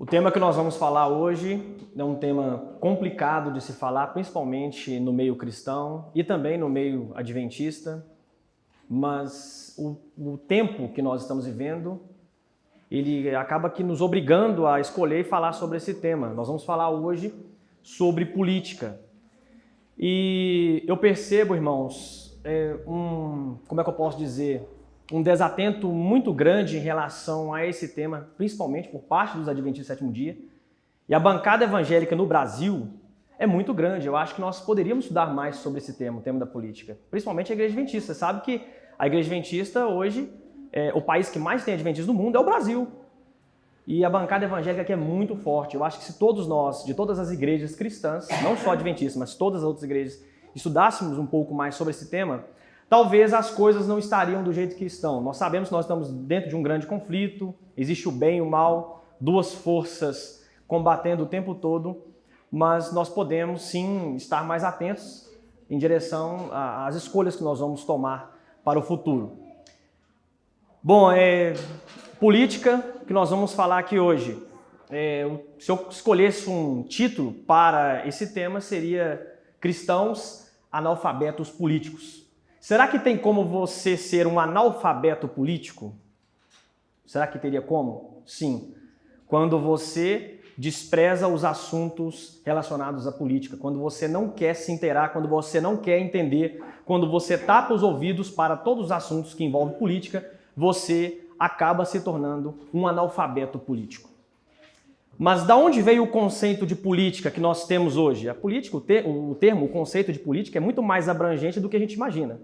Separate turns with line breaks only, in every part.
tema que nós vamos falar hoje é um tema complicado de se falar, principalmente no meio cristão e também no meio adventista, mas o tempo que nós estamos vivendo, ele acaba que nos obrigando a escolher e falar sobre esse tema. Nós vamos falar hoje sobre política. E eu percebo, irmãos, como é que eu posso dizer, um desatento muito grande em relação a esse tema, principalmente por parte dos Adventistas do Sétimo Dia. E a bancada evangélica no Brasil é muito grande. Eu acho que nós poderíamos estudar mais sobre esse tema, o tema da política. Principalmente a Igreja Adventista. Você sabe que a Igreja Adventista hoje, o país que mais tem adventistas no mundo é o Brasil. E a bancada evangélica aqui é muito forte. Eu acho que se todos nós, de todas as igrejas cristãs, não só adventistas, mas todas as outras igrejas, estudássemos um pouco mais sobre esse tema, talvez as coisas não estariam do jeito que estão. Nós sabemos que nós estamos dentro de um grande conflito, existe o bem e o mal, duas forças combatendo o tempo todo, mas nós podemos sim estar mais atentos em direção às escolhas que nós vamos tomar para o futuro. Bom, política que nós vamos falar aqui hoje. Se eu escolhesse um título para esse tema, seria Cristãos Analfabetos Políticos. Será que tem como você ser um analfabeto político? Será que teria como? Sim. Quando você despreza os assuntos relacionados à política, quando você não quer se inteirar, quando você não quer entender, quando você tapa os ouvidos para todos os assuntos que envolvem política, você acaba se tornando um analfabeto político. Mas da onde veio o conceito de política que nós temos hoje? A política, o conceito de política é muito mais abrangente do que a gente imagina.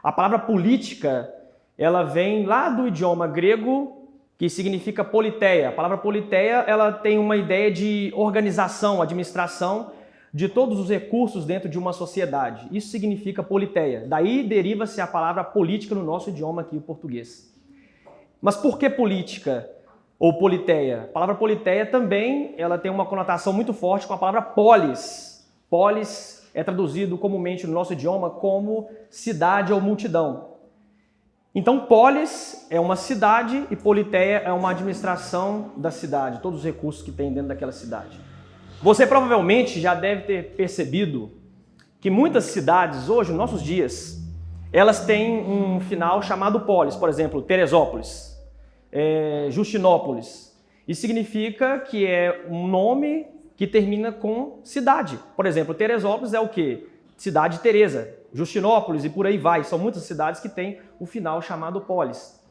A palavra política, ela vem lá do idioma grego, que significa politeia. A palavra politeia, ela tem uma ideia de organização, administração de todos os recursos dentro de uma sociedade. Isso significa politeia. Daí deriva-se a palavra política no nosso idioma aqui, o português. Mas por que política ou politeia? A palavra politeia também ela tem uma conotação muito forte com a palavra polis. Polis é traduzido comumente no nosso idioma como cidade ou multidão. Então, polis é uma cidade e politeia é uma administração da cidade, todos os recursos que tem dentro daquela cidade. Você provavelmente já deve ter percebido que muitas cidades hoje, nos nossos dias, elas têm um final chamado polis. Por exemplo, Teresópolis, Justinópolis. Isso significa que é um nome que termina com cidade. Por exemplo, Teresópolis é o quê? Cidade de Teresa. Justinópolis e por aí vai. São muitas cidades que têm o final chamado polis.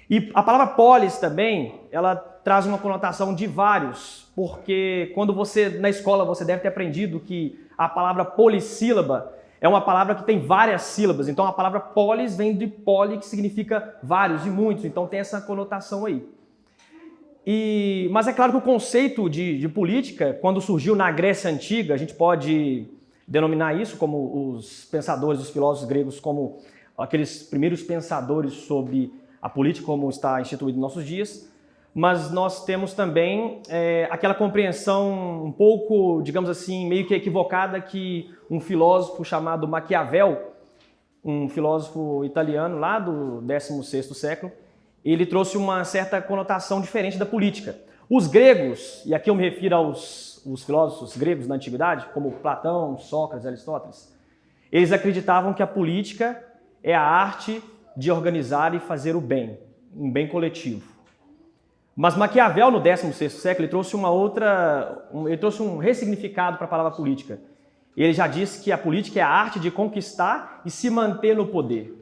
E a palavra polis também, ela traz uma conotação de vários, porque quando na escola você deve ter aprendido que a palavra polissílaba é uma palavra que tem várias sílabas. Então a palavra polis vem de poli, que significa vários e muitos. Então tem essa conotação aí. Mas é claro que o conceito de política, quando surgiu na Grécia Antiga, a gente pode denominar isso como os pensadores, os filósofos gregos, como aqueles primeiros pensadores sobre a política como está instituído nos nossos dias, mas nós temos também aquela compreensão um pouco, digamos assim, meio que equivocada que um filósofo chamado Maquiavel, um filósofo italiano lá do 16º século, ele trouxe uma certa conotação diferente da política. Os gregos, e aqui eu me refiro os filósofos gregos da antiguidade, como Platão, Sócrates, Aristóteles, eles acreditavam que a política é a arte de organizar e fazer o bem, um bem coletivo. Mas Maquiavel, no 16º século, ele trouxe um ressignificado para a palavra política. Ele já disse que a política é a arte de conquistar e se manter no poder.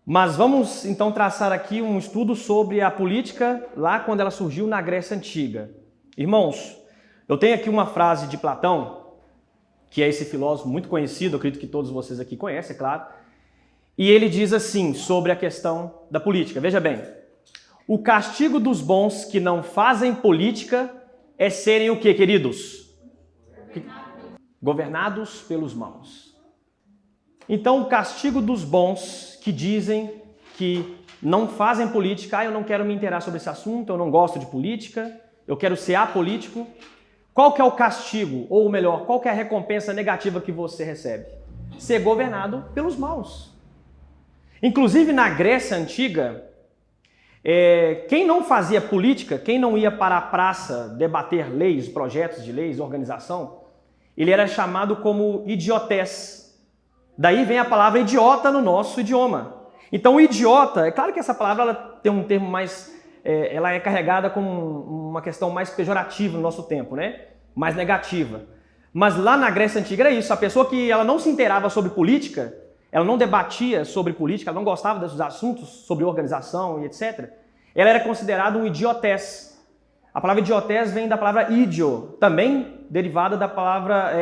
Mas vamos então traçar aqui um estudo sobre a política lá quando ela surgiu na Grécia Antiga. Irmãos, eu tenho aqui uma frase de Platão, que é esse filósofo muito conhecido, eu acredito que todos vocês aqui conhecem, é claro, e ele diz assim sobre a questão da política. Veja bem, o castigo dos bons que não fazem política é serem o quê, queridos? Governados pelos maus. Então, o castigo dos bons que dizem que não fazem política, eu não quero me inteirar sobre esse assunto, eu não gosto de política, eu quero ser apolítico. Qual que é o castigo, ou melhor, qual que é a recompensa negativa que você recebe? Ser governado pelos maus. Inclusive na Grécia Antiga, Quem não fazia política, quem não ia para a praça debater leis, projetos de leis, organização, ele era chamado como idiotés. Daí vem a palavra idiota no nosso idioma. Então, o idiota, é claro que essa palavra ela tem um termo mais... ela é carregada como uma questão mais pejorativa no nosso tempo, né? Mais negativa. Mas lá na Grécia Antiga era isso. A pessoa que ela não se inteirava sobre política, ela não debatia sobre política, ela não gostava desses assuntos sobre organização e etc., ela era considerada um idiotés. A palavra idiotés vem da palavra idio, também derivada da palavra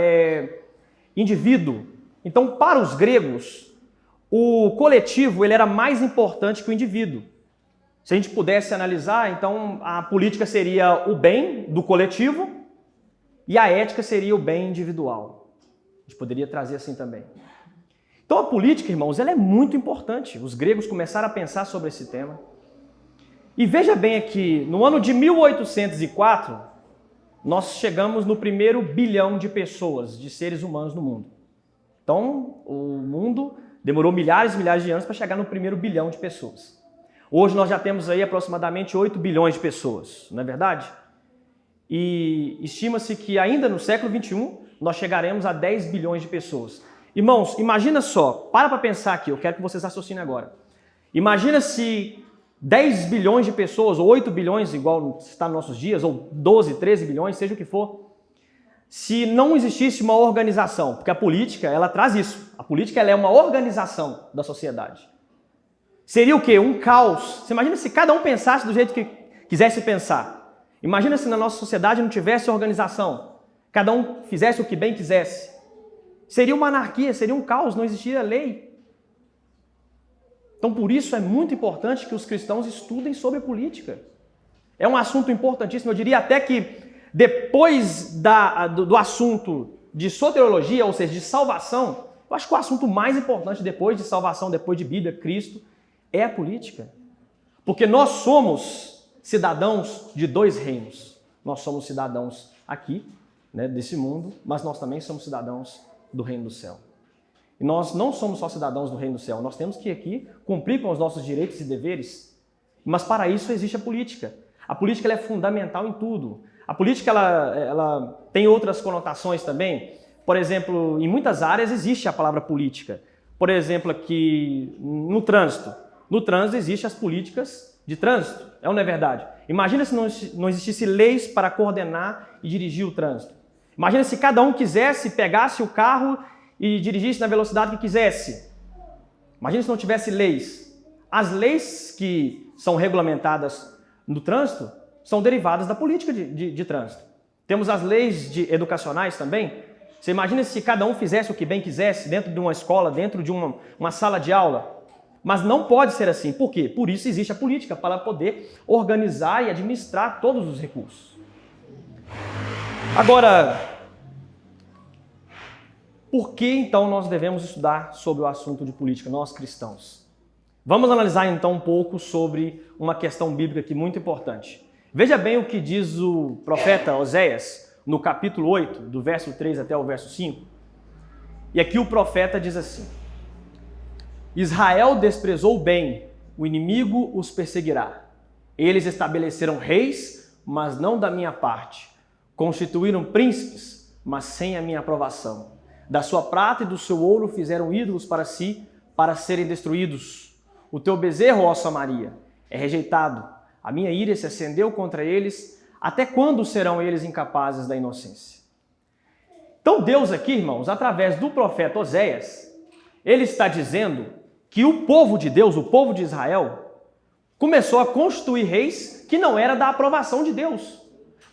indivíduo. Então, para os gregos, o coletivo ele era mais importante que o indivíduo. Se a gente pudesse analisar, então a política seria o bem do coletivo e a ética seria o bem individual. A gente poderia trazer assim também. Então a política, irmãos, ela é muito importante. Os gregos começaram a pensar sobre esse tema. E veja bem aqui, no ano de 1804, nós chegamos no primeiro bilhão de pessoas, de seres humanos no mundo. Então, o mundo demorou milhares e milhares de anos para chegar no primeiro bilhão de pessoas. Hoje nós já temos aí aproximadamente 8 bilhões de pessoas, não é verdade? E estima-se que ainda no século XXI nós chegaremos a 10 bilhões de pessoas. Irmãos, imagina só, para pensar aqui, eu quero que vocês raciocinem agora. Imagina se 10 bilhões de pessoas, ou 8 bilhões, igual está nos nossos dias, ou 12, 13 bilhões, seja o que for, se não existisse uma organização, porque a política, ela traz isso. A política, ela é uma organização da sociedade. Seria o quê? Um caos. Você imagina se cada um pensasse do jeito que quisesse pensar. Imagina se na nossa sociedade não tivesse organização. Cada um fizesse o que bem quisesse. Seria uma anarquia, seria um caos, não existiria lei. Então, por isso é muito importante que os cristãos estudem sobre política. É um assunto importantíssimo. Eu diria até que depois do assunto de soteriologia, ou seja, de salvação, eu acho que o assunto mais importante depois de salvação, depois de Bíblia, Cristo, é a política. Porque nós somos cidadãos de dois reinos. Nós somos cidadãos aqui, né, desse mundo, mas nós também somos cidadãos do reino do céu. E nós não somos só cidadãos do reino do céu, nós temos que aqui cumprir com os nossos direitos e deveres, mas para isso existe a política. A política ela é fundamental em tudo. A política ela tem outras conotações também. Por exemplo, em muitas áreas existe a palavra política. Por exemplo, aqui no trânsito. No trânsito existem as políticas de trânsito, não é verdade? Imagina se não existisse leis para coordenar e dirigir o trânsito. Imagina se cada um pegasse o carro e dirigisse na velocidade que quisesse. Imagina se não tivesse leis. As leis que são regulamentadas no trânsito são derivadas da política de trânsito. Temos as leis educacionais também. Você imagina se cada um fizesse o que bem quisesse dentro de uma escola, dentro de uma sala de aula. Mas não pode ser assim. Por quê? Por isso existe a política, para poder organizar e administrar todos os recursos. Agora, por que então nós devemos estudar sobre o assunto de política, nós cristãos? Vamos analisar então um pouco sobre uma questão bíblica aqui muito importante. Veja bem o que diz o profeta Oséias, no capítulo 8, do verso 3 até o verso 5. E aqui o profeta diz assim: Israel desprezou o bem, o inimigo os perseguirá. Eles estabeleceram reis, mas não da minha parte. Constituíram príncipes, mas sem a minha aprovação. Da sua prata e do seu ouro fizeram ídolos para si, para serem destruídos. O teu bezerro, ó Samaria, é rejeitado. A minha ira se acendeu contra eles. Até quando serão eles incapazes da inocência? Então Deus aqui, irmãos, através do profeta Oséias, ele está dizendo que o povo de Deus, o povo de Israel, começou a constituir reis que não era da aprovação de Deus.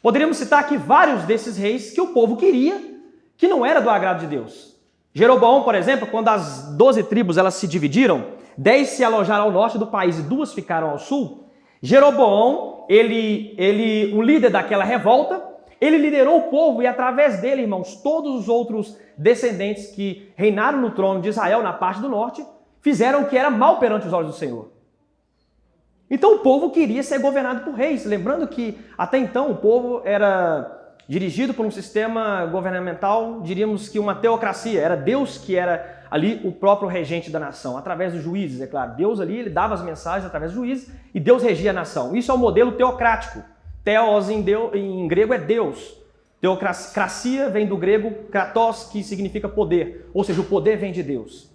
Poderíamos citar aqui vários desses reis que o povo queria, que não era do agrado de Deus. Jeroboão, por exemplo, quando as 12 tribos elas se dividiram, 10 se alojaram ao norte do país e 2 ficaram ao sul, Jeroboão, o líder daquela revolta, ele liderou o povo e através dele, irmãos, todos os outros descendentes que reinaram no trono de Israel na parte do norte, fizeram o que era mal perante os olhos do Senhor. Então o povo queria ser governado por reis. Lembrando que até então o povo era dirigido por um sistema governamental, diríamos que uma teocracia. Era Deus que era ali o próprio regente da nação, através dos juízes, é claro. Deus ali, ele dava as mensagens através dos juízes e Deus regia a nação. Isso é o modelo teocrático. Theos em grego é Deus. Teocracia vem do grego kratos, que significa poder, ou seja, o poder vem de Deus.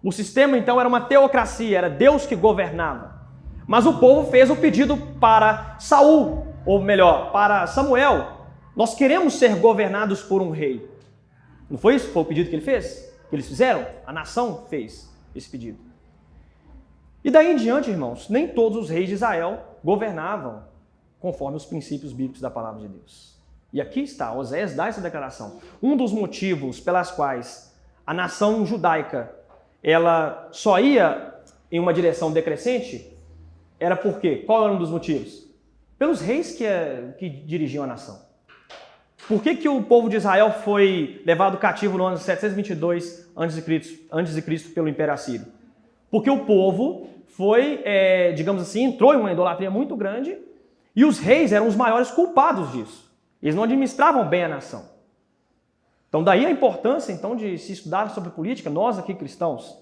O sistema, então, era uma teocracia, era Deus que governava. Mas o povo fez o pedido para Saul, ou melhor, para Samuel. Nós queremos ser governados por um rei. Não foi isso? Foi o pedido que ele fez? Que eles fizeram? A nação fez esse pedido. E daí em diante, irmãos, nem todos os reis de Israel governavam conforme os princípios bíblicos da palavra de Deus. E aqui está, Oséias dá essa declaração. Um dos motivos pelas quais a nação judaica ela só ia em uma direção decrescente era por quê? Qual era um dos motivos? Pelos reis que dirigiam a nação. Por que o povo de Israel foi levado cativo no ano 722 a.C. pelo Império Assírio? Porque o povo foi, digamos assim, entrou em uma idolatria muito grande e os reis eram os maiores culpados disso. Eles não administravam bem a nação. Então daí a importância então de se estudar sobre política, nós aqui cristãos.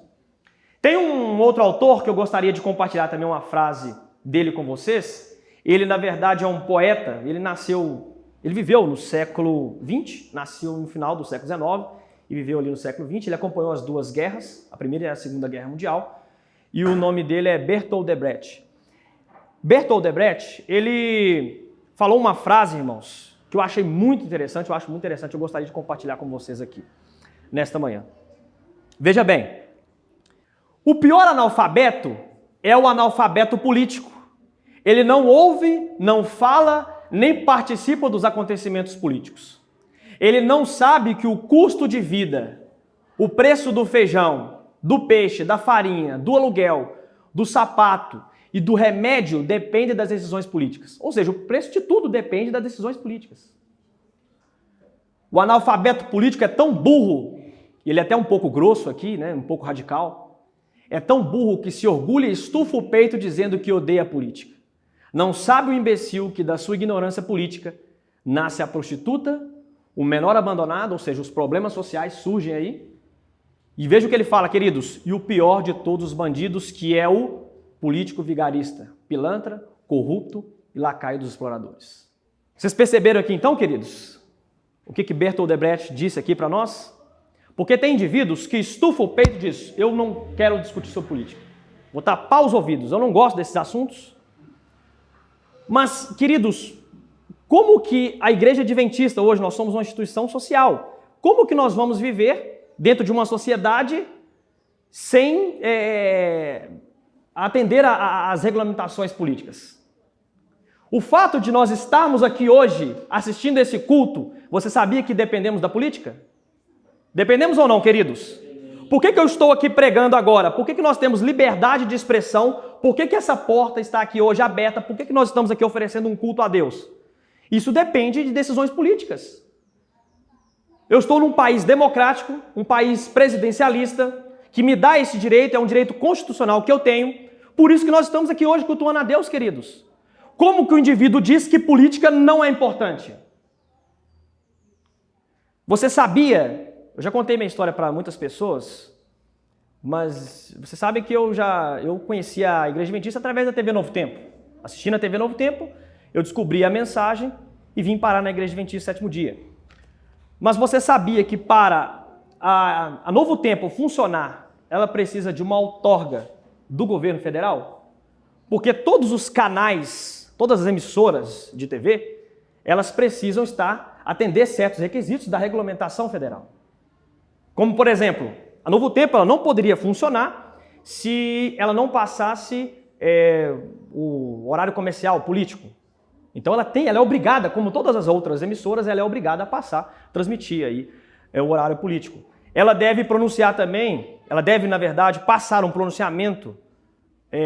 Tem um outro autor que eu gostaria de compartilhar também uma frase dele com vocês. Ele na verdade é um poeta, ele viveu no século XX, nasceu no final do século XIX e viveu ali no século XX. Ele acompanhou as duas guerras, a Primeira e a Segunda Guerra Mundial, e o nome dele é Bertolt Brecht. Bertolt Brecht, ele falou uma frase, irmãos, que eu achei muito interessante, eu gostaria de compartilhar com vocês aqui, nesta manhã. Veja bem, o pior analfabeto é o analfabeto político. Ele não ouve, não fala, nem participa dos acontecimentos políticos. Ele não sabe que o custo de vida, o preço do feijão, do peixe, da farinha, do aluguel, do sapato e do remédio depende das decisões políticas. Ou seja, o preço de tudo depende das decisões políticas. O analfabeto político é tão burro, ele é até um pouco grosso aqui, né, um pouco radical, é tão burro que se orgulha e estufa o peito dizendo que odeia a política. Não sabe o imbecil que da sua ignorância política nasce a prostituta, o menor abandonado, ou seja, os problemas sociais surgem aí. E veja o que ele fala, queridos, e o pior de todos os bandidos, que é o político vigarista, pilantra, corrupto e lacaio dos exploradores. Vocês perceberam aqui então, queridos, o que Bertolt Brecht disse aqui para nós? Porque tem indivíduos que estufam o peito e dizem, eu não quero discutir sobre política, vou tapar os ouvidos, eu não gosto desses assuntos. Mas, queridos, como que a Igreja Adventista, hoje nós somos uma instituição social, como que nós vamos viver dentro de uma sociedade sem atender às regulamentações políticas? O fato de nós estarmos aqui hoje assistindo esse culto, você sabia que dependemos da política? Dependemos ou não, queridos? Por que eu estou aqui pregando agora? Por que nós temos liberdade de expressão? Por que essa porta está aqui hoje aberta? Por que nós estamos aqui oferecendo um culto a Deus? Isso depende de decisões políticas. Eu estou num país democrático, um país presidencialista, que me dá esse direito, é um direito constitucional que eu tenho. Por isso que nós estamos aqui hoje cultuando a Deus, queridos. Como que o indivíduo diz que política não é importante? Você sabia... Eu já contei minha história para muitas pessoas, mas vocês sabem que eu conheci a Igreja Adventista através da TV Novo Tempo. Assistindo a TV Novo Tempo, eu descobri a mensagem e vim parar na Igreja Adventista Sétimo Dia. Mas você sabia que para a Novo Tempo funcionar, ela precisa de uma outorga do governo federal? Porque todos os canais, todas as emissoras de TV, elas precisam atender certos requisitos da regulamentação federal. Como, por exemplo, a Novo Tempo ela não poderia funcionar se ela não passasse o horário comercial político. Então ela é obrigada, como todas as outras emissoras, ela é obrigada a transmitir aí o horário político. Ela deve pronunciar também, ela deve, na verdade, passar um pronunciamento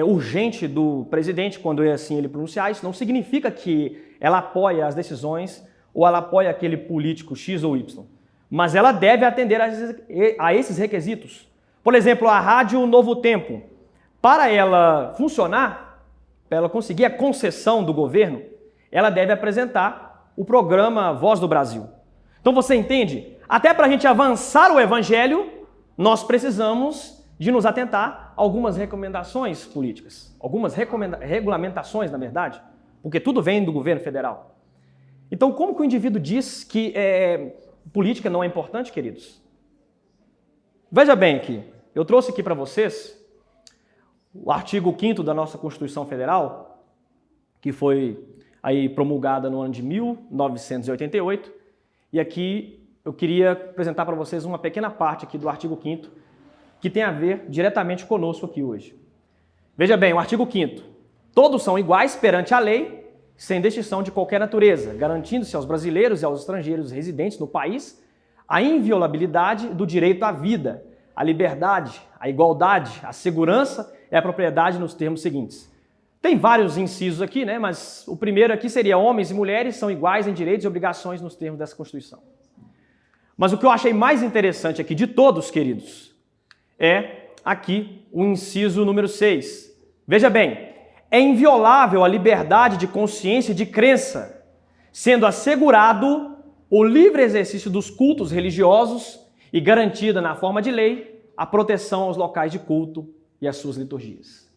urgente do presidente, quando assim ele pronunciar. Isso não significa que ela apoia as decisões ou ela apoia aquele político X ou Y. Mas ela deve atender a esses requisitos. Por exemplo, a Rádio Novo Tempo, para ela funcionar, para ela conseguir a concessão do governo, ela deve apresentar o programa Voz do Brasil. Então você entende? Até para a gente avançar o Evangelho, nós precisamos de nos atentar a algumas recomendações políticas, algumas regulamentações, na verdade, porque tudo vem do governo federal. Então, como que o indivíduo diz que política não é importante, queridos? Veja bem aqui, eu trouxe aqui para vocês o artigo 5º da nossa Constituição Federal, que foi aí promulgada no ano de 1988, e aqui eu queria apresentar para vocês uma pequena parte aqui do artigo 5º, que tem a ver diretamente conosco aqui hoje. Veja bem, o artigo 5º. Todos são iguais perante a lei, sem distinção de qualquer natureza, garantindo-se aos brasileiros e aos estrangeiros residentes no país a inviolabilidade do direito à vida, à liberdade, à igualdade, à segurança e à propriedade nos termos seguintes. Tem vários incisos aqui, né? Mas o primeiro aqui seria: homens e mulheres são iguais em direitos e obrigações nos termos dessa Constituição. Mas o que eu achei mais interessante aqui de todos, queridos, é aqui o inciso número 6. Veja bem, é inviolável a liberdade de consciência e de crença, sendo assegurado o livre exercício dos cultos religiosos e garantida na forma de lei a proteção aos locais de culto e às suas liturgias.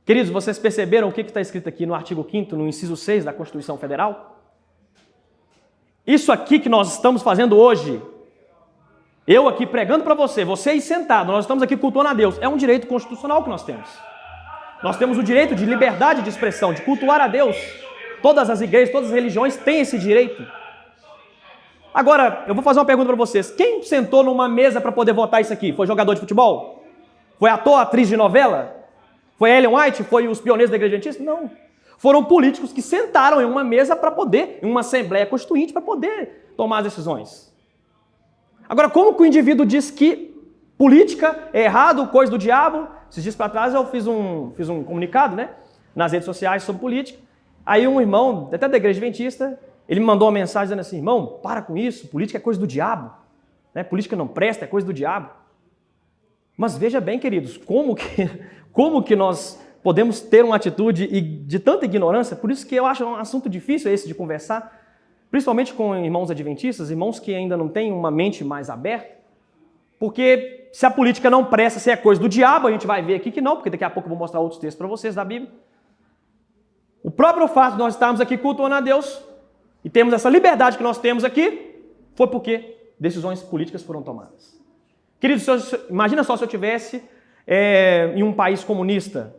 Queridos, vocês perceberam o que está escrito aqui no artigo 5º, no inciso 6 da Constituição Federal? Isso aqui que nós estamos fazendo hoje, eu aqui pregando para você, vocês sentados, nós estamos aqui cultuando a Deus, é um direito constitucional que nós temos. Nós temos o direito de liberdade de expressão, de cultuar a Deus. Todas as igrejas, todas as religiões têm esse direito. Agora, eu vou fazer uma pergunta para vocês. Quem sentou numa mesa para poder votar isso aqui? Foi jogador de futebol? Foi ator, atriz de novela? Foi Ellen White? Foi os pioneiros da Igreja Adventista? Não. Foram políticos que sentaram em uma mesa para poder, em uma assembleia constituinte, para poder tomar as decisões. Agora, como que o indivíduo diz que política é errado, coisa do diabo? Esses dias para trás eu fiz um comunicado, né, nas redes sociais sobre política. Aí um irmão, até da Igreja Adventista, ele me mandou uma mensagem dizendo assim: irmão, para com isso, política é coisa do diabo, né? Política não presta, é coisa do diabo. Mas veja bem, queridos, como que nós podemos ter uma atitude de tanta ignorância? Por isso que eu acho um assunto difícil esse de conversar, principalmente com irmãos adventistas, irmãos que ainda não têm uma mente mais aberta, porque se a política não presta, se é coisa do diabo, a gente vai ver aqui que não, porque daqui a pouco eu vou mostrar outros textos para vocês da Bíblia. O próprio fato de nós estarmos aqui cultuando a Deus e temos essa liberdade que nós temos aqui, foi porque decisões políticas foram tomadas. Queridos, imagina só se eu estivesse em um país comunista,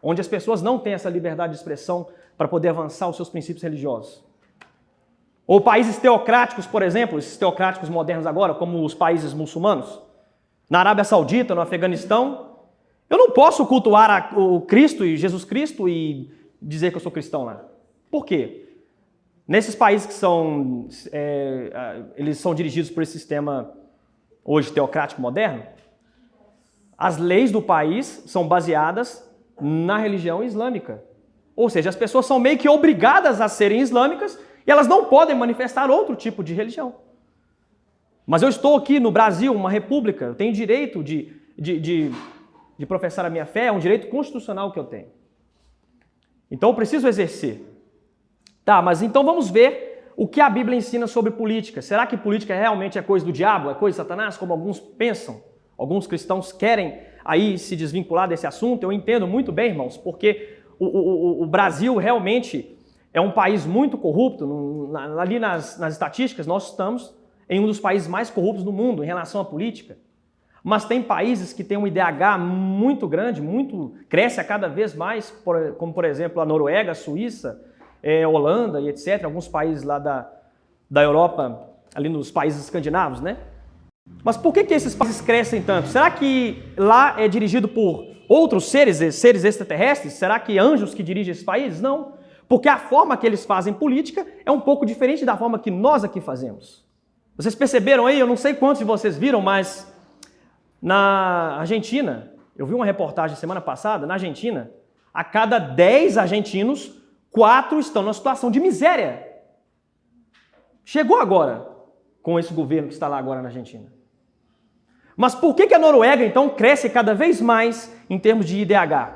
onde as pessoas não têm essa liberdade de expressão para poder avançar os seus princípios religiosos. Ou países teocráticos, por exemplo, esses teocráticos modernos agora, como os países muçulmanos, na Arábia Saudita, no Afeganistão, eu não posso cultuar o Cristo e Jesus Cristo e dizer que eu sou cristão lá. Por quê? Nesses países que eles são dirigidos por esse sistema hoje teocrático moderno, as leis do país são baseadas na religião islâmica. Ou seja, as pessoas são meio que obrigadas a serem islâmicas e elas não podem manifestar outro tipo de religião. Mas eu estou aqui no Brasil, uma república, eu tenho direito de professar a minha fé, é um direito constitucional que eu tenho. Então eu preciso exercer. Tá, mas então vamos ver o que a Bíblia ensina sobre política. Será que política realmente é coisa do diabo, é coisa de Satanás, como alguns pensam? Alguns cristãos querem aí se desvincular desse assunto. Eu entendo muito bem, irmãos, porque o Brasil realmente é um país muito corrupto. Ali nas estatísticas, nós estamos em um dos países mais corruptos do mundo em relação à política. Mas tem países que têm um IDH muito grande, cresce a cada vez mais, como por exemplo a Noruega, a Suíça, Holanda e etc., alguns países lá da Europa, ali nos países escandinavos, né? Mas por que esses países crescem tanto? Será que lá é dirigido por outros seres extraterrestres? Será que anjos que dirigem esses países? Não. Porque a forma que eles fazem política é um pouco diferente da forma que nós aqui fazemos. Vocês perceberam aí? Eu não sei quantos de vocês viram, mas na Argentina, eu vi uma reportagem semana passada, na Argentina, a cada 10 argentinos, 4 estão numa situação de miséria. Chegou agora com esse governo que está lá agora na Argentina. Mas por que a Noruega, então, cresce cada vez mais em termos de IDH?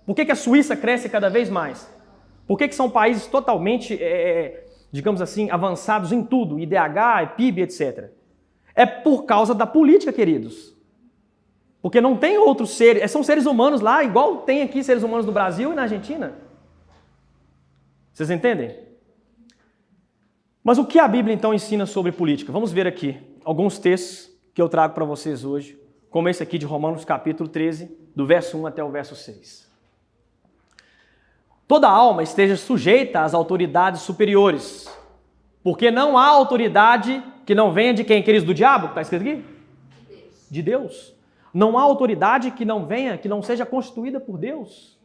Por que a Suíça cresce cada vez mais? Por que são países totalmente, digamos assim, avançados em tudo, IDH, PIB, etc.? É por causa da política, queridos. Porque não tem outros seres, são seres humanos lá, igual tem aqui seres humanos no Brasil e na Argentina. Vocês entendem? Mas o que a Bíblia então ensina sobre política? Vamos ver aqui alguns textos que eu trago para vocês hoje, como esse aqui de Romanos capítulo 13, do verso 1 até o verso 6. Toda alma esteja sujeita às autoridades superiores, porque não há autoridade que não venha de quem, queridos? Do diabo, que está escrito aqui? De Deus. Não há autoridade que não venha, que não seja constituída por Deus.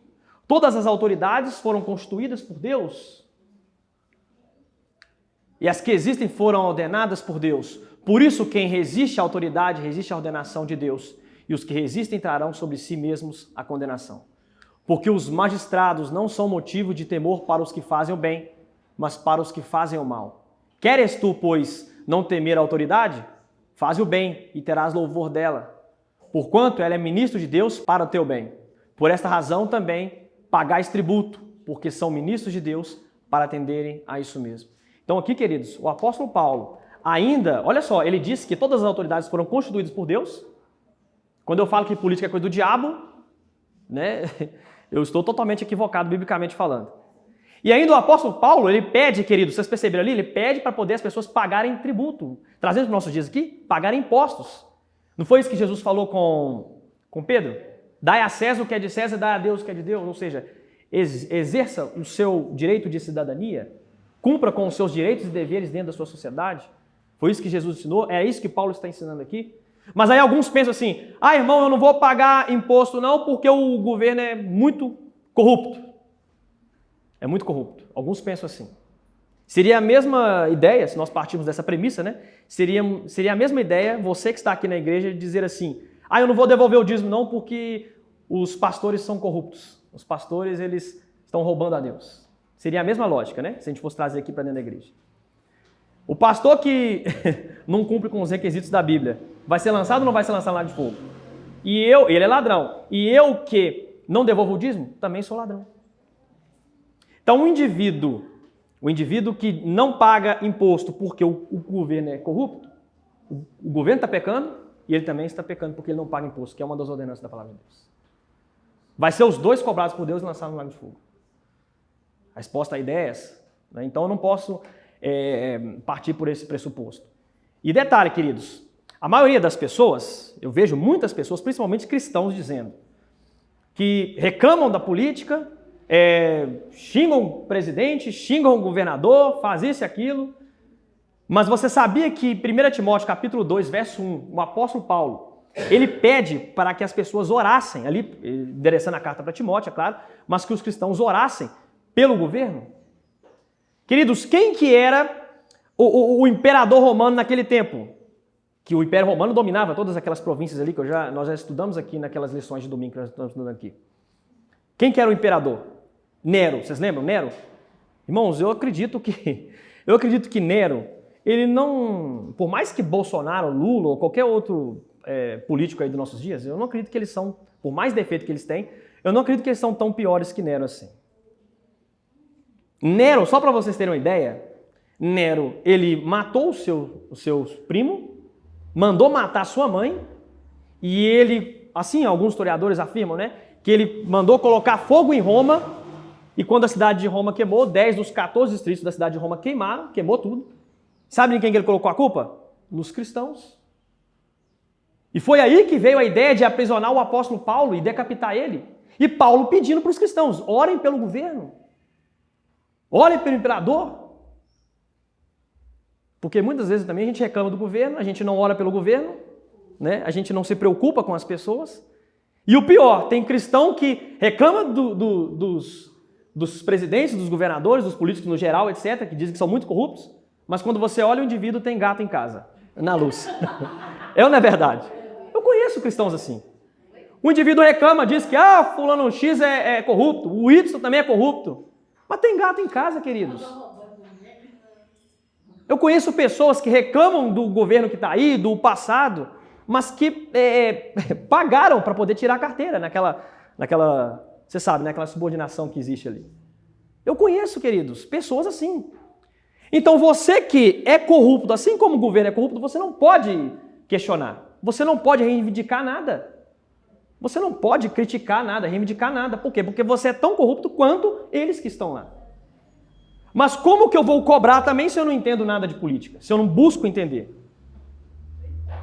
Todas as autoridades foram constituídas por Deus. E as que existem foram ordenadas por Deus. Por isso, quem resiste à autoridade, resiste à ordenação de Deus. E os que resistem trarão sobre si mesmos a condenação. Porque os magistrados não são motivo de temor para os que fazem o bem, mas para os que fazem o mal. Queres tu, pois, não temer a autoridade? Faze o bem e terás louvor dela. Porquanto ela é ministro de Deus para o teu bem. Por esta razão também pagais tributo, porque são ministros de Deus para atenderem a isso mesmo. Então aqui, queridos, o apóstolo Paulo ainda, olha só, ele disse que todas as autoridades foram constituídas por Deus. Quando eu falo que política é coisa do diabo, né, eu estou totalmente equivocado biblicamente falando. E ainda o apóstolo Paulo, ele pede, queridos, vocês perceberam ali? Ele pede para poder as pessoas pagarem tributo. Trazendo para os nossos dias aqui, pagarem impostos. Não foi isso que Jesus falou com Pedro? Dai a César o que é de César, dai a Deus o que é de Deus. Ou seja, exerça o seu direito de cidadania, cumpra com os seus direitos e deveres dentro da sua sociedade. Foi isso que Jesus ensinou, é isso que Paulo está ensinando aqui. Mas aí alguns pensam assim, irmão, eu não vou pagar imposto não porque o governo é muito corrupto. É muito corrupto. Alguns pensam assim. Seria a mesma ideia, se nós partirmos dessa premissa, né? Seria a mesma ideia, você que está aqui na igreja, dizer assim, eu não vou devolver o dízimo não porque os pastores são corruptos. Os pastores, eles estão roubando a Deus. Seria a mesma lógica, né? Se a gente fosse trazer aqui para dentro da igreja. O pastor que não cumpre com os requisitos da Bíblia, vai ser lançado ou não vai ser lançado lá de fogo? Ele é ladrão. E eu que não devolvo o dízimo, também sou ladrão. Então o indivíduo que não paga imposto porque o governo é corrupto, o governo está pecando e ele também está pecando porque ele não paga imposto, que é uma das ordenanças da palavra de Deus. Vai ser os dois cobrados por Deus e lançados no lago de fogo. A resposta à ideia é essa. Né? Então eu não posso partir por esse pressuposto. E detalhe, queridos, a maioria das pessoas, eu vejo muitas pessoas, principalmente cristãos, dizendo que reclamam da política, xingam o presidente, xingam o governador, faz isso e aquilo. Mas você sabia que 1 Timóteo capítulo 2, verso 1, o apóstolo Paulo, ele pede para que as pessoas orassem, ali endereçando a carta para Timóteo, é claro, mas que os cristãos orassem pelo governo? Queridos, quem que era o imperador romano naquele tempo? Que o Império Romano dominava todas aquelas províncias ali que nós já estudamos aqui naquelas lições de domingo que nós estamos estudando aqui. Quem que era o imperador? Nero. Vocês lembram Nero? Irmãos, eu acredito que Nero, ele não, por mais que Bolsonaro, Lula ou qualquer outro político aí dos nossos dias, eu não acredito que eles são, por mais defeito que eles têm, eu não acredito que eles são tão piores que Nero assim. Nero, só para vocês terem uma ideia, Nero, ele matou o seu primo, mandou matar sua mãe, e ele, assim, alguns historiadores afirmam, né, que ele mandou colocar fogo em Roma, e quando a cidade de Roma queimou, 10 dos 14 distritos da cidade de Roma queimaram, queimou tudo. Sabe em quem que ele colocou a culpa? Nos cristãos. E foi aí que veio a ideia de aprisionar o apóstolo Paulo e decapitar ele. E Paulo pedindo para os cristãos, orem pelo governo. Orem pelo imperador. Porque muitas vezes também a gente reclama do governo, a gente não ora pelo governo, né? A gente não se preocupa com as pessoas. E o pior, tem cristão que reclama dos presidentes, dos governadores, dos políticos no geral, etc., que dizem que são muito corruptos, mas quando você olha o indivíduo tem gato em casa, na luz. É ou não é verdade? Eu conheço cristãos assim. O indivíduo reclama, diz que fulano X é corrupto, o Y também é corrupto. Mas tem gato em casa, queridos. Eu conheço pessoas que reclamam do governo que está aí, do passado, mas que pagaram para poder tirar a carteira naquela, você sabe, naquela subordinação que existe ali. Eu conheço, queridos, pessoas assim. Então você que é corrupto, assim como o governo é corrupto, você não pode questionar. Você não pode reivindicar nada. Você não pode criticar nada, reivindicar nada. Por quê? Porque você é tão corrupto quanto eles que estão lá. Mas como que eu vou cobrar também se eu não entendo nada de política? Se eu não busco entender?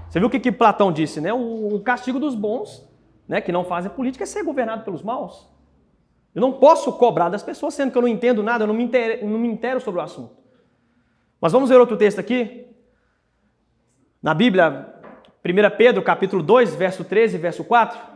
Você viu o que Platão disse, né? O castigo dos bons, né, que não fazem política, é ser governado pelos maus. Eu não posso cobrar das pessoas, sendo que eu não entendo nada, eu não me intero sobre o assunto. Mas vamos ver outro texto aqui. Na Bíblia, 1 Pedro, capítulo 2, verso 13 e verso 4.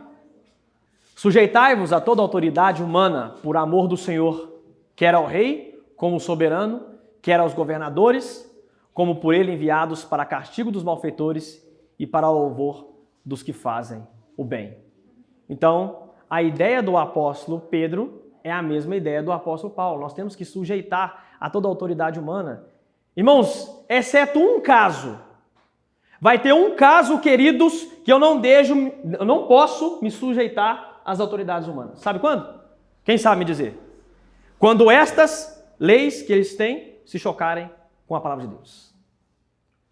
Sujeitai-vos a toda autoridade humana por amor do Senhor, quer ao rei, como soberano, quer aos governadores, como por ele enviados para castigo dos malfeitores e para o louvor dos que fazem o bem. Então, a ideia do apóstolo Pedro é a mesma ideia do apóstolo Paulo. Nós temos que sujeitar a toda a autoridade humana. Irmãos, exceto um caso. Vai ter um caso, queridos, que eu não posso me sujeitar às autoridades humanas. Sabe quando? Quem sabe me dizer? Quando estas leis que eles têm se chocarem com a palavra de Deus.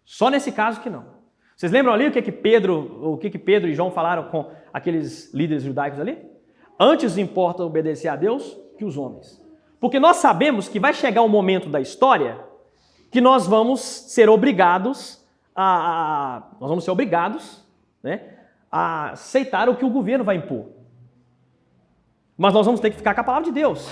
Só nesse caso que não. Vocês lembram ali o que Pedro e João falaram com aqueles líderes judaicos ali? Antes importa obedecer a Deus que os homens. Porque nós sabemos que vai chegar um momento da história que nós vamos ser obrigados né, a aceitar o que o governo vai impor. Mas nós vamos ter que ficar com a palavra de Deus.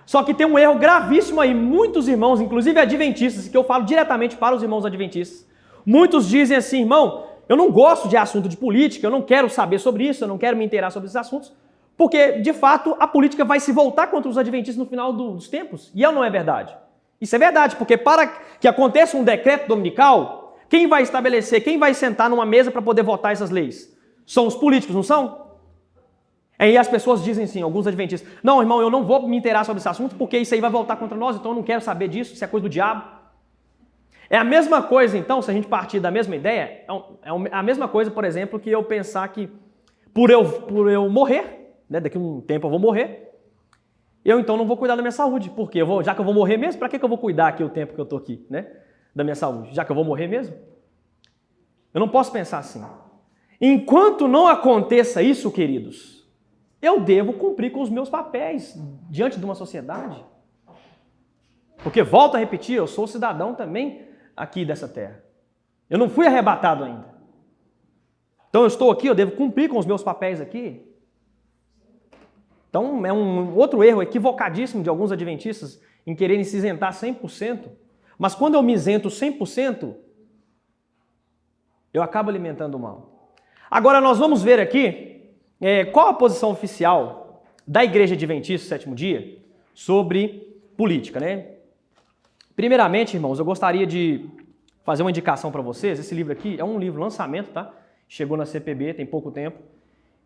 Só que tem um erro gravíssimo aí. Muitos irmãos, inclusive adventistas, que eu falo diretamente para os irmãos adventistas, muitos dizem assim, irmão, eu não gosto de assunto de política, eu não quero saber sobre isso, eu não quero me inteirar sobre esses assuntos, porque, de fato, a política vai se voltar contra os adventistas no final dos tempos. E não é verdade. Isso é verdade, porque para que aconteça um decreto dominical, quem vai estabelecer, quem vai sentar numa mesa para poder votar essas leis? São os políticos, não são? Aí as pessoas dizem assim, alguns adventistas, não, irmão, eu não vou me inteirar sobre esse assunto porque isso aí vai voltar contra nós, então eu não quero saber disso, isso é coisa do diabo. É a mesma coisa, então, se a gente partir da mesma ideia, é a mesma coisa, por exemplo, que eu pensar que por eu morrer, né, daqui a um tempo eu vou morrer, eu então não vou cuidar da minha saúde, porque já que eu vou morrer mesmo, para que eu vou cuidar aqui o tempo que eu estou aqui, né, da minha saúde? Já que eu vou morrer mesmo? Eu não posso pensar assim. Enquanto não aconteça isso, queridos, eu devo cumprir com os meus papéis diante de uma sociedade. Porque, volto a repetir, eu sou cidadão também aqui dessa terra. Eu não fui arrebatado ainda. Então eu estou aqui, eu devo cumprir com os meus papéis aqui. Então é um outro erro equivocadíssimo de alguns adventistas em quererem se isentar 100%. Mas quando eu me isento 100%, eu acabo alimentando o mal. Agora nós vamos ver aqui qual a posição oficial da Igreja Adventista do Sétimo Dia sobre política, né? Primeiramente, irmãos, eu gostaria de fazer uma indicação para vocês. Esse livro aqui é um livro lançamento, tá? Chegou na CPB, tem pouco tempo.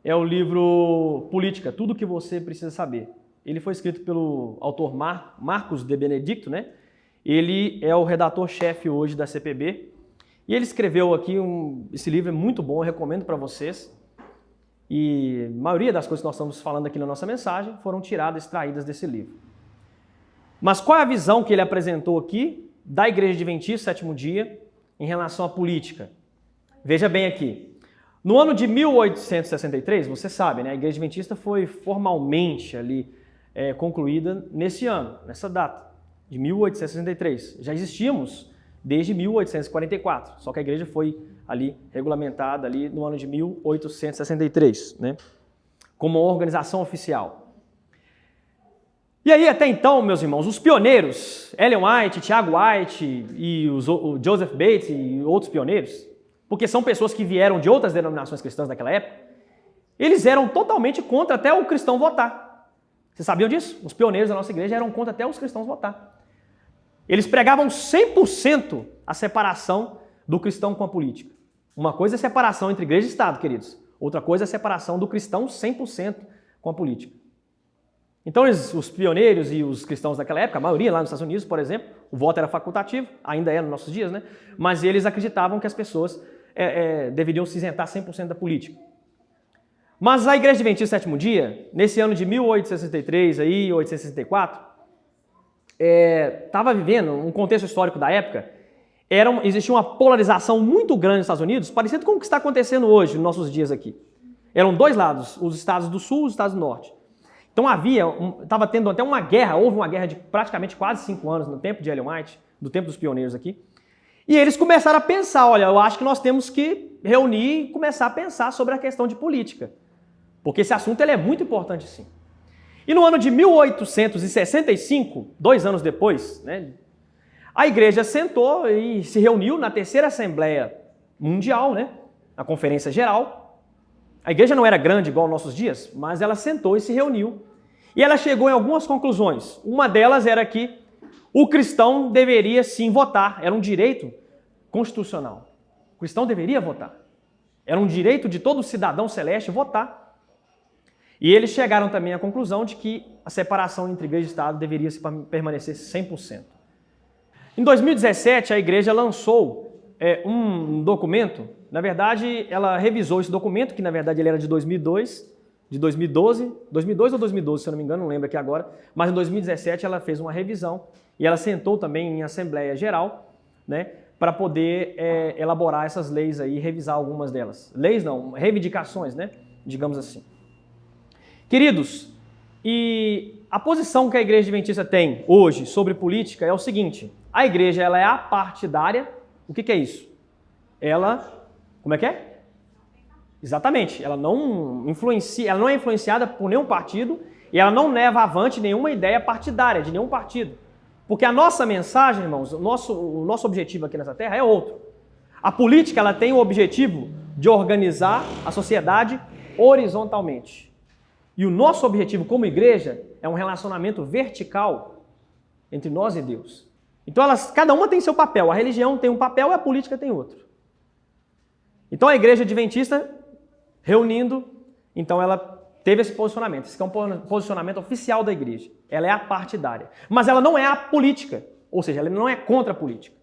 É o livro Política, Tudo o que Você Precisa Saber. Ele foi escrito pelo autor Marcos de Benedicto, né? Ele é o redator-chefe hoje da CPB. E ele escreveu aqui, esse livro é muito bom, eu recomendo para vocês. E a maioria das coisas que nós estamos falando aqui na nossa mensagem foram tiradas, extraídas desse livro. Mas qual é a visão que ele apresentou aqui da Igreja Adventista Sétimo Dia em relação à política? Veja bem aqui. No ano de 1863, você sabe, né, a Igreja Adventista foi formalmente ali concluída nesse ano, nessa data, de 1863. Já existíamos desde 1844, só que a igreja foi ali regulamentada ali no ano de 1863, né, como uma organização oficial. E aí, até então, meus irmãos, os pioneiros, Ellen White, Tiago White e o Joseph Bates e outros pioneiros, porque são pessoas que vieram de outras denominações cristãs daquela época, eles eram totalmente contra até o cristão votar. Vocês sabiam disso? Os pioneiros da nossa igreja eram contra até os cristãos votar. Eles pregavam 100% a separação do cristão com a política. Uma coisa é separação entre igreja e Estado, queridos. Outra coisa é a separação do cristão 100% com a política. Então, os pioneiros e os cristãos daquela época, a maioria lá nos Estados Unidos, por exemplo, o voto era facultativo, ainda é nos nossos dias, né? Mas eles acreditavam que as pessoas deveriam se isentar 100% da política. Mas a Igreja Adventista do Sétimo Dia, nesse ano de 1863, aí, 1864, estava vivendo um contexto histórico da época, existia uma polarização muito grande nos Estados Unidos, parecido com o que está acontecendo hoje, nos nossos dias aqui. Eram dois lados, os estados do sul e os estados do norte. Então estava tendo até uma guerra, houve uma guerra de praticamente quase 5 anos no tempo de Ellen White, do tempo dos pioneiros aqui. E eles começaram a pensar, olha, eu acho que nós temos que reunir e começar a pensar sobre a questão de política. Porque esse assunto ele é muito importante sim. E no ano de 1865, 2 anos depois, né, a igreja sentou e se reuniu na terceira Assembleia Mundial, né, a Conferência Geral. A igreja não era grande igual aos nossos dias, mas ela sentou e se reuniu. E ela chegou em algumas conclusões. Uma delas era que o cristão deveria sim votar, era um direito constitucional. O cristão deveria votar. Era um direito de todo cidadão celeste votar. E eles chegaram também à conclusão de que a separação entre igreja e Estado deveria permanecer 100%. Em 2017, a igreja lançou um documento. Na verdade, ela revisou esse documento, que na verdade ele era de 2002, de 2012 ou 2012, se eu não me engano, não lembro aqui agora, mas em 2017 ela fez uma revisão e ela sentou também em Assembleia Geral, né, para poder elaborar essas leis aí e revisar algumas delas. Leis não, reivindicações, né, digamos assim. Queridos, e a posição que a Igreja Adventista tem hoje sobre política é o seguinte: a igreja ela é apartidária. O que é isso? Ela, como é que é? Exatamente, ela não é influenciada por nenhum partido e ela não leva avante nenhuma ideia partidária de nenhum partido. Porque a nossa mensagem, irmãos, o nosso objetivo aqui nessa terra é outro. A política ela tem o objetivo de organizar a sociedade horizontalmente. E o nosso objetivo como igreja é um relacionamento vertical entre nós e Deus. Então cada uma tem seu papel. A religião tem um papel e a política tem outro. Então a igreja adventista, reunindo, então ela teve esse posicionamento. Esse é um posicionamento oficial da igreja. Ela é apartidária. Mas ela não é a política. Ou seja, ela não é contra a política.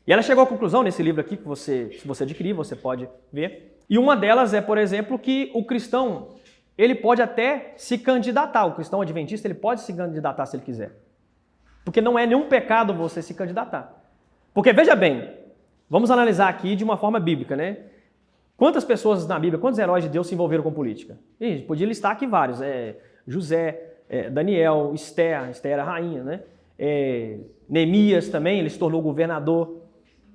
E ela chegou à conclusão nesse livro aqui, que se você adquirir, você pode ver. E uma delas é, por exemplo, que o cristão ele pode até se candidatar. O cristão adventista ele pode se candidatar se ele quiser. Porque não é nenhum pecado você se candidatar. Porque veja bem, vamos analisar aqui de uma forma bíblica, né? Quantas pessoas na Bíblia, quantos heróis de Deus se envolveram com política? E a gente podia listar aqui vários. José, Daniel, Esther era rainha, né? Neemias também, ele se tornou governador.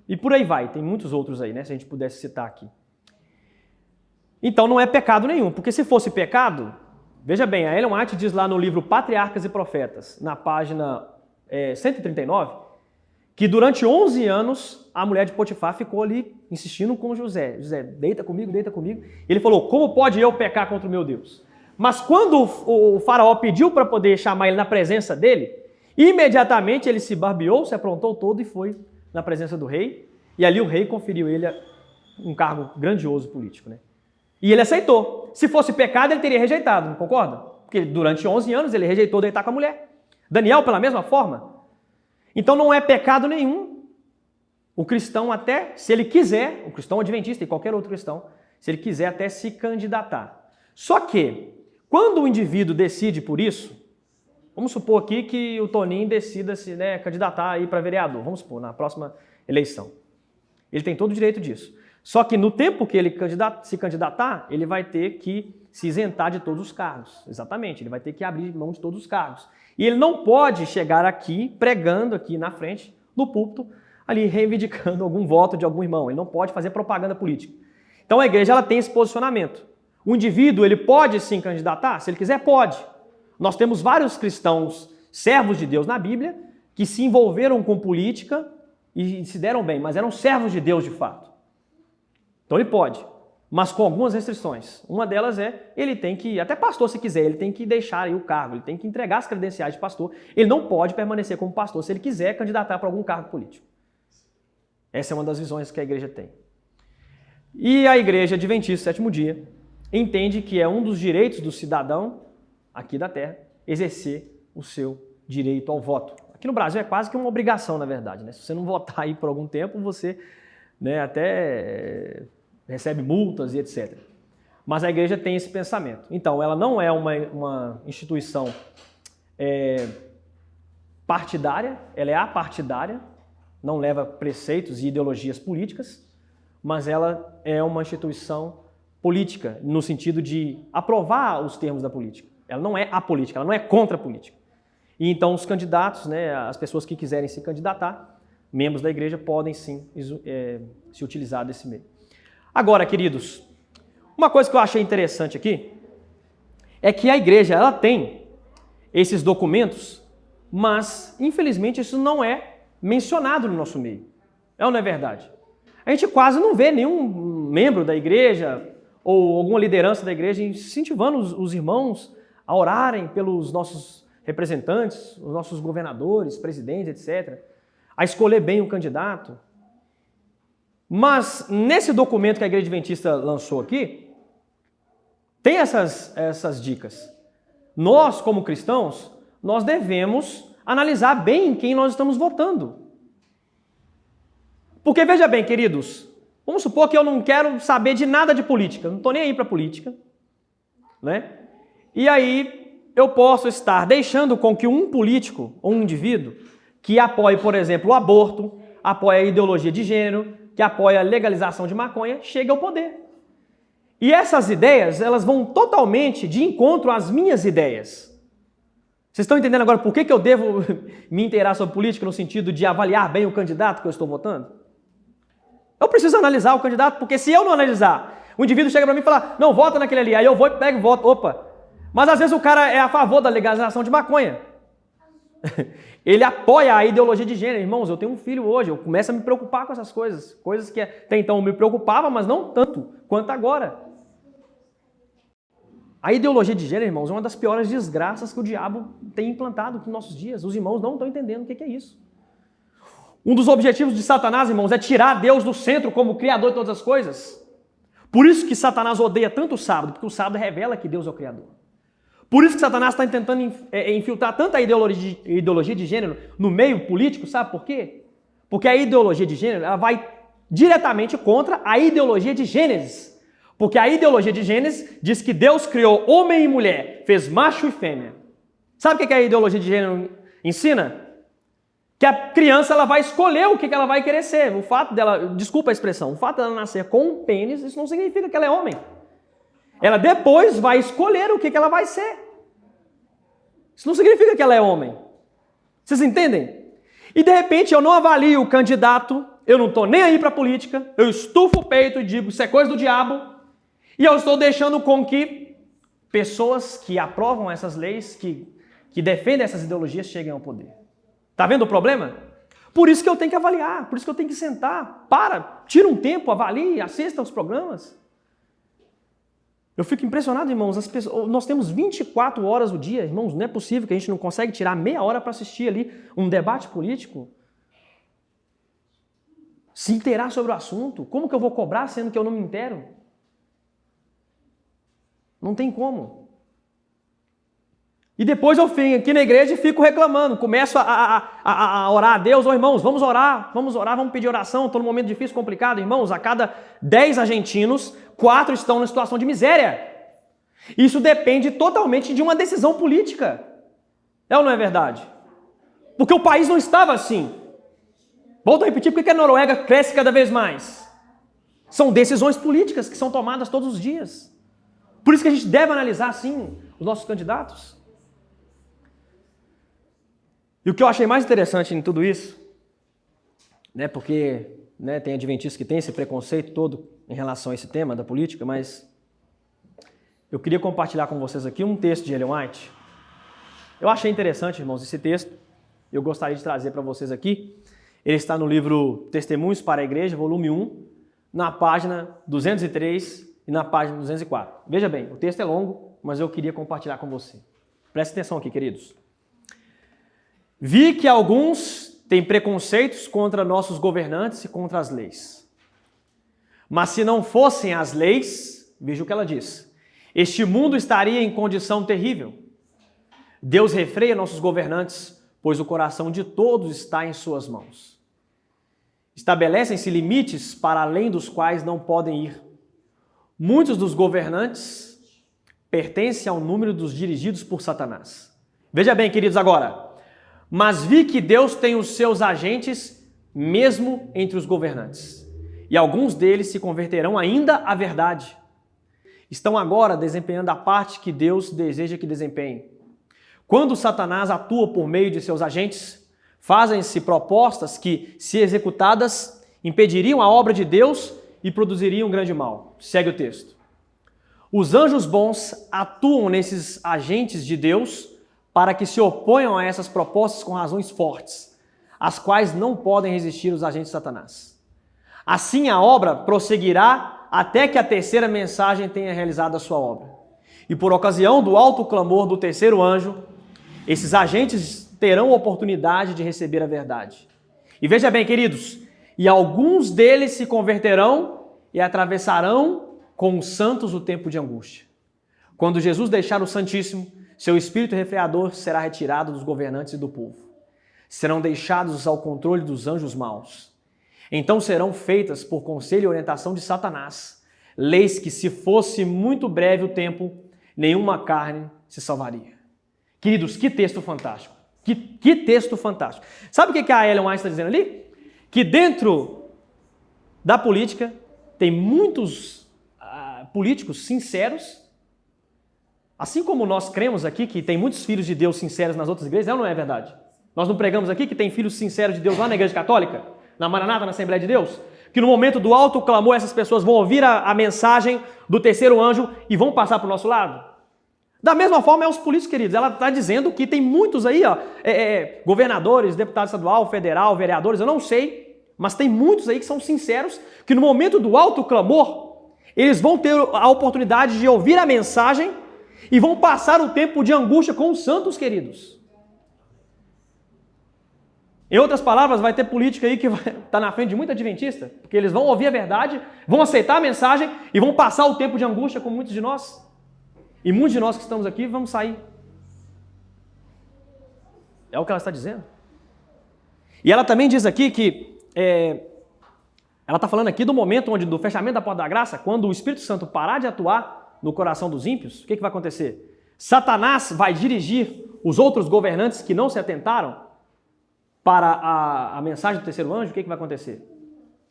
E por aí vai, tem muitos outros aí, né? Se a gente pudesse citar aqui. Então não é pecado nenhum, porque se fosse pecado, veja bem, a Ellen White diz lá no livro Patriarcas e Profetas, na página 139, que durante 11 anos a mulher de Potifar ficou ali insistindo com José. José, deita comigo, deita comigo. Ele falou, como pode eu pecar contra o meu Deus? Mas quando o faraó pediu para poder chamar ele na presença dele, imediatamente ele se barbeou, se aprontou todo e foi na presença do rei. E ali o rei conferiu ele um cargo grandioso político, né? E ele aceitou. Se fosse pecado, ele teria rejeitado, não concorda? Porque durante 11 anos ele rejeitou deitar com a mulher. Daniel, pela mesma forma. Então não é pecado nenhum. O cristão até, se ele quiser, o cristão adventista e qualquer outro cristão, se ele quiser até se candidatar. Só que, quando o indivíduo decide por isso, vamos supor aqui que o Toninho decida se candidatar aí para vereador, vamos supor, na próxima eleição. Ele tem todo o direito disso. Só que no tempo que ele se candidatar, ele vai ter que se isentar de todos os cargos. Exatamente, ele vai ter que abrir mão de todos os cargos. E ele não pode chegar aqui, pregando aqui na frente, no púlpito, ali reivindicando algum voto de algum irmão. Ele não pode fazer propaganda política. Então a igreja ela tem esse posicionamento. O indivíduo ele pode se candidatar? Se ele quiser, pode. Nós temos vários cristãos, servos de Deus na Bíblia, que se envolveram com política e se deram bem, mas eram servos de Deus de fato. Então ele pode, mas com algumas restrições. Uma delas ele tem que, até pastor se quiser, ele tem que deixar aí o cargo, ele tem que entregar as credenciais de pastor. Ele não pode permanecer como pastor se ele quiser candidatar para algum cargo político. Essa é uma das visões que a igreja tem. E a igreja adventista, sétimo dia, entende que é um dos direitos do cidadão aqui da terra exercer o seu direito ao voto. Aqui no Brasil é quase que uma obrigação, na verdade, né? Se você não votar aí por algum tempo, você até recebe multas e etc. Mas a igreja tem esse pensamento. Então, ela não é uma instituição partidária, ela é apartidária, não leva preceitos e ideologias políticas, mas ela é uma instituição política, no sentido de aprovar os termos da política. Ela não é apolítica, ela não é contra a política. E então os candidatos, né, as pessoas que quiserem se candidatar, membros da igreja, podem sim se utilizar desse meio. Agora, queridos, uma coisa que eu achei interessante aqui é que a igreja ela tem esses documentos, mas infelizmente isso não é mencionado no nosso meio. É ou não é verdade? A gente quase não vê nenhum membro da igreja ou alguma liderança da igreja incentivando os irmãos a orarem pelos nossos representantes, os nossos governadores, presidentes, etc., a escolher bem o candidato. Mas nesse documento que a Igreja Adventista lançou aqui, tem essas dicas. Nós, como cristãos, nós devemos analisar bem quem nós estamos votando. Porque veja bem, queridos, vamos supor que eu não quero saber de nada de política, não estou nem aí para política, né? E aí eu posso estar deixando com que um político ou um indivíduo que apoie, por exemplo, o aborto, apoie a ideologia de gênero, que apoie a legalização de maconha, chegue ao poder. E essas ideias, elas vão totalmente de encontro às minhas ideias. Vocês estão entendendo agora por que eu devo me inteirar sobre política no sentido de avaliar bem o candidato que eu estou votando? Eu preciso analisar o candidato, porque se eu não analisar, o indivíduo chega para mim e fala, não, vota naquele ali, aí eu vou e pego e voto, opa. Mas às vezes o cara é a favor da legalização de maconha. Ele apoia a ideologia de gênero. Irmãos, eu tenho um filho hoje, eu começo a me preocupar com essas coisas. Coisas que até então eu me preocupava, mas não tanto quanto agora. A ideologia de gênero, irmãos, é uma das piores desgraças que o diabo tem implantado nos nossos dias. Os irmãos não estão entendendo o que é isso. Um dos objetivos de Satanás, irmãos, é tirar Deus do centro como Criador de todas as coisas. Por isso que Satanás odeia tanto o sábado, porque o sábado revela que Deus é o Criador. Por isso que Satanás está tentando infiltrar tanta ideologia de gênero no meio político, sabe por quê? Porque a ideologia de gênero ela vai diretamente contra a ideologia de Gênesis. Porque a ideologia de Gênesis diz que Deus criou homem e mulher, fez macho e fêmea. Sabe o que a ideologia de gênero ensina? Que a criança ela vai escolher o que ela vai querer ser. O fato dela, desculpa a expressão, o fato dela nascer com um pênis, isso não significa que ela é homem. Ela depois vai escolher o que ela vai ser. Isso não significa que ela é homem. Vocês entendem? E de repente eu não avalio o candidato, eu não estou nem aí para a política, eu estufo o peito e digo, isso é coisa do diabo, e eu estou deixando com que pessoas que aprovam essas leis, que defendem essas ideologias, cheguem ao poder. Está vendo o problema? Por isso que eu tenho que avaliar, por isso que eu tenho que sentar, tira um tempo, avalie, assista aos programas. Eu fico impressionado, irmãos, nós temos 24 horas no dia, irmãos, não é possível que a gente não consegue tirar meia hora para assistir ali um debate político. Se inteirar sobre o assunto, como que eu vou cobrar sendo que eu não me inteiro? Não tem como. E depois eu venho aqui na igreja e fico reclamando, começo a orar a Deus, irmãos, vamos orar, vamos pedir oração, estou num momento difícil, complicado, irmãos, a cada 10 argentinos, 4 estão numa situação de miséria. Isso depende totalmente de uma decisão política. É ou não é verdade? Porque o país não estava assim. Volto a repetir, por que a Noruega cresce cada vez mais? São decisões políticas que são tomadas todos os dias. Por isso que a gente deve analisar, sim, os nossos candidatos. E o que eu achei mais interessante em tudo isso, né, porque tem adventistas que têm esse preconceito todo em relação a esse tema da política, mas eu queria compartilhar com vocês aqui um texto de Ellen White. Eu achei interessante, irmãos, esse texto. Eu gostaria de trazer para vocês aqui. Ele está no livro Testemunhos para a Igreja, volume 1, na página 203 e na página 204. Veja bem, o texto é longo, mas eu queria compartilhar com você. Preste atenção aqui, queridos. Vi que alguns têm preconceitos contra nossos governantes e contra as leis. Mas se não fossem as leis, veja o que ela diz, este mundo estaria em condição terrível. Deus refreia nossos governantes, pois o coração de todos está em suas mãos. Estabelecem-se limites para além dos quais não podem ir. Muitos dos governantes pertencem ao número dos dirigidos por Satanás. Veja bem, queridos, agora. Mas vi que Deus tem os seus agentes mesmo entre os governantes. E alguns deles se converterão ainda à verdade. estão agora desempenhando a parte que Deus deseja que desempenhem. Quando Satanás atua por meio de seus agentes, fazem-se propostas que, se executadas, impediriam a obra de Deus e produziriam um grande mal. Segue o texto. Os anjos bons atuam nesses agentes de Deus para que se oponham a essas propostas com razões fortes, as quais não podem resistir os agentes de Satanás. Assim a obra prosseguirá até que a terceira mensagem tenha realizado a sua obra. E por ocasião do alto clamor do terceiro anjo, esses agentes terão oportunidade de receber a verdade. E veja bem, queridos, e alguns deles se converterão e atravessarão com os santos o tempo de angústia. Quando Jesus deixar o Santíssimo, seu espírito refreador será retirado dos governantes e do povo. Serão deixados ao controle dos anjos maus. Então serão feitas, por conselho e orientação de Satanás, leis que, se fosse muito breve o tempo, nenhuma carne se salvaria. Queridos, que texto fantástico. Que texto fantástico. Sabe o que a Ellen White está dizendo ali? Que dentro da política tem muitos políticos sinceros, assim como nós cremos aqui que tem muitos filhos de Deus sinceros nas outras igrejas, não é verdade? Nós não pregamos aqui que tem filhos sinceros de Deus lá na Igreja Católica, na Maranata, na Assembleia de Deus? Que no momento do alto clamor essas pessoas vão ouvir a mensagem do terceiro anjo e vão passar para o nosso lado? Da mesma forma é os políticos, queridos. Ela está dizendo que tem muitos aí, governadores, deputado estadual, federal, vereadores, eu não sei, mas tem muitos aí que são sinceros, que no momento do alto clamor, eles vão ter a oportunidade de ouvir a mensagem e vão passar o tempo de angústia com os santos, queridos. Em outras palavras, vai ter político aí que está na frente de muita adventista, porque eles vão ouvir a verdade, vão aceitar a mensagem e vão passar o tempo de angústia com muitos de nós. E muitos de nós que estamos aqui vamos sair. É o que ela está dizendo. E ela também diz aqui que ela está falando aqui do momento do fechamento da porta da graça, quando o Espírito Santo parar de atuar no coração dos ímpios, o que vai acontecer? Satanás vai dirigir os outros governantes que não se atentaram para a mensagem do terceiro anjo. O que vai acontecer?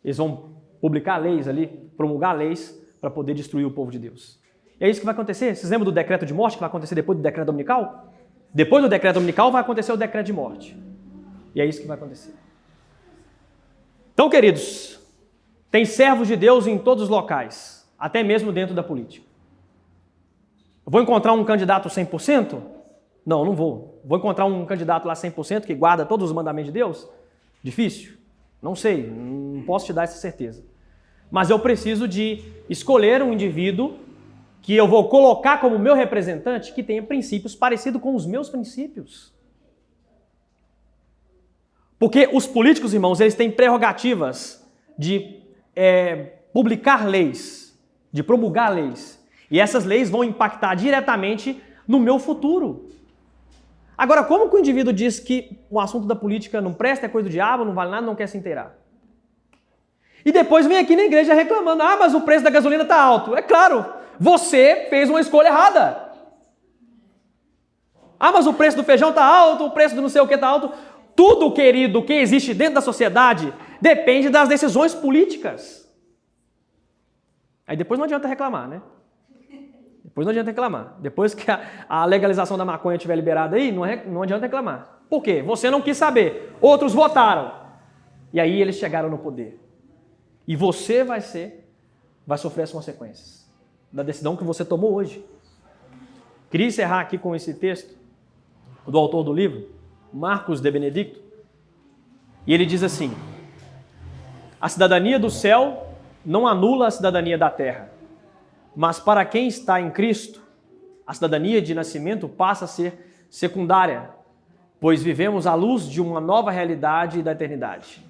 Eles vão publicar leis ali, promulgar leis para poder destruir o povo de Deus. E é isso que vai acontecer. Vocês lembram do decreto de morte que vai acontecer depois do decreto dominical? Depois do decreto dominical vai acontecer o decreto de morte. E é isso que vai acontecer. Então, queridos, tem servos de Deus em todos os locais, até mesmo dentro da política. Eu vou encontrar um candidato 100%? Não, não vou. Vou encontrar um candidato lá 100% que guarda todos os mandamentos de Deus? Difícil? Não sei, não posso te dar essa certeza. Mas eu preciso de escolher um indivíduo que eu vou colocar como meu representante que tenha princípios parecidos com os meus princípios. Porque os políticos, irmãos, eles têm prerrogativas de publicar leis, de promulgar leis. E essas leis vão impactar diretamente no meu futuro. Agora, como que o indivíduo diz que o assunto da política não presta, é coisa do diabo, não vale nada, não quer se inteirar? E depois vem aqui na igreja reclamando, mas o preço da gasolina está alto. É claro, você fez uma escolha errada. Mas o preço do feijão está alto, o preço do não sei o que está alto. Tudo, querido, que existe dentro da sociedade depende das decisões políticas. Aí depois não adianta reclamar, né? Depois não adianta reclamar. Depois que a legalização da maconha estiver liberada aí, não adianta reclamar. Por quê? Você não quis saber. Outros votaram. E aí eles chegaram no poder. E você vai sofrer as consequências da decisão que você tomou hoje. Queria encerrar aqui com esse texto do autor do livro, Marcos de Benedicto. E ele diz assim: a cidadania do céu não anula a cidadania da terra. Mas para quem está em Cristo, a cidadania de nascimento passa a ser secundária, pois vivemos à luz de uma nova realidade da eternidade.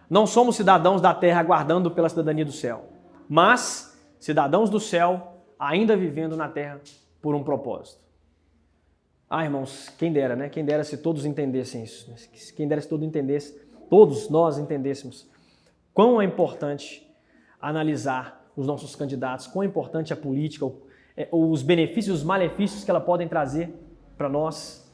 Não somos cidadãos da terra aguardando pela cidadania do céu, mas cidadãos do céu ainda vivendo na terra por um propósito. Irmãos, quem dera, né? Quem dera se todos entendessem isso. Quem dera se todos nós entendêssemos quão é importante analisar os nossos candidatos, quão é importante a política, os benefícios e os malefícios que ela podem trazer para nós.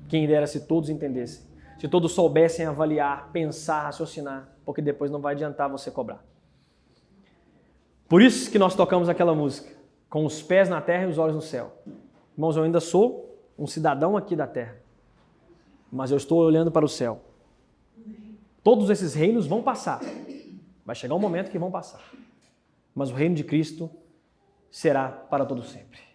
Quem dera se todos entendessem, se todos soubessem avaliar, pensar, raciocinar, porque depois não vai adiantar você cobrar. Por isso que nós tocamos aquela música. com os pés na terra e os olhos no céu. Irmãos, eu ainda sou um cidadão aqui da terra, mas eu estou olhando para o céu. Todos esses reinos vão passar. Vai chegar um momento que vão passar. Mas o reino de Cristo será para todo sempre.